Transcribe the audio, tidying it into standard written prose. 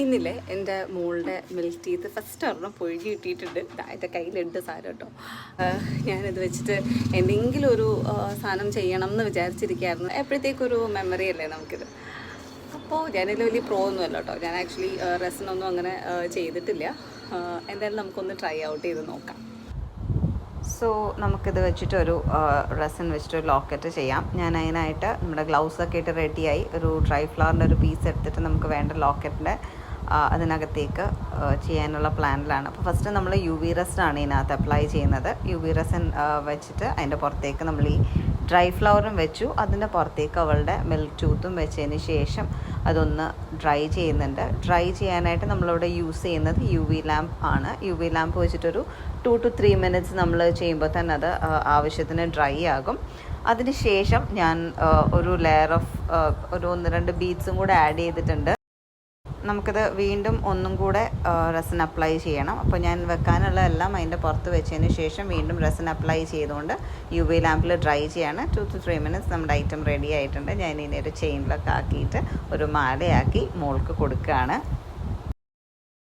ഇന്നില്ലേ എൻ്റെ മോളുടെ milk teeth first ഒരെണ്ണം പൊഴുകി കിട്ടിയിട്ടുണ്ട്. എൻ്റെ കയ്യിലുണ്ട് സാധനം കേട്ടോ. ഞാനിത് വെച്ചിട്ട് എന്തെങ്കിലും ഒരു സാധനം ചെയ്യണം എന്ന് വിചാരിച്ചിരിക്കുകയായിരുന്നു. എപ്പോഴത്തേക്കൊരു മെമ്മറി അല്ലേ നമുക്കിത്. അപ്പോൾ ഞാനിതിൽ വലിയ പ്രോ ഒന്നുമല്ല കേട്ടോ. ഞാൻ ആക്ച്വലി റെസിനൊന്നും അങ്ങനെ ചെയ്തിട്ടില്ല. എന്തായാലും നമുക്കൊന്ന് ട്രൈ ഔട്ട് ചെയ്ത് നോക്കാം. സോ നമുക്കിത് വെച്ചിട്ടൊരു റെസിൻ വെച്ചിട്ടൊരു ലോക്കറ്റ് ചെയ്യാം. ഞാൻ അതിനായിട്ട് നമ്മുടെ ഗ്ലൗസൊക്കെ ഇട്ട് റെഡിയായി. ഒരു ഡ്രൈ ഫ്ലവറിൻ്റെ ഒരു പീസ് എടുത്തിട്ട് നമുക്ക് വേണ്ട ലോക്കറ്റിൻ്റെ അതിനകത്തേക്ക് ചെയ്യാനുള്ള പ്ലാനിലാണ്. അപ്പോൾ ഫസ്റ്റ് നമ്മൾ UV റെസിനാണ് ഇതിനകത്ത് അപ്ലൈ ചെയ്യുന്നത്. UV റെസിൻ വെച്ചിട്ട് അതിൻ്റെ പുറത്തേക്ക് നമ്മൾ ഈ ഡ്രൈ ഫ്ലവറും വെച്ചു. അതിൻ്റെ പുറത്തേക്ക് അവളുടെ മിൽക്ക് ടൂത്തും വെച്ചതിന് ശേഷം അതൊന്ന് ഡ്രൈ ചെയ്യുന്നുണ്ട്. ഡ്രൈ ചെയ്യാനായിട്ട് നമ്മളിവിടെ യൂസ് ചെയ്യുന്നത് UV ലാമ്പ് ആണ്. UV ലാമ്പ് വെച്ചിട്ടൊരു 2 to 3 minutes നമ്മൾ ചെയ്യുമ്പോൾ തന്നെ അത് ആവശ്യത്തിന് ഡ്രൈ ആകും. അതിന് ശേഷം ഞാൻ ഒരു ലെയർ ഓഫ് ഒരു 1-2 ബീഡ്സും കൂടെ ആഡ് ചെയ്തിട്ടുണ്ട്. നമുക്കിത് വീണ്ടും ഒന്നും കൂടെ റെസിൻ അപ്ലൈ ചെയ്യണം. അപ്പോൾ ഞാൻ വെക്കാനുള്ള എല്ലാം അതിൻ്റെ പുറത്ത് വെച്ചതിന് ശേഷം വീണ്ടും റെസിൻ അപ്ലൈ ചെയ്തുകൊണ്ട് UV ലാമ്പിൽ ഡ്രൈ ചെയ്യാണ്. 2 to 3 minutes നമ്മുടെ ഐറ്റം റെഡി ആയിട്ടുണ്ട്. ഞാൻ ഇതിനെ ഒരു ചെയിനിലൊക്കെ ആക്കിയിട്ട് ഒരു മാലയാക്കി മോൾക്ക് കൊടുക്കുകയാണ്.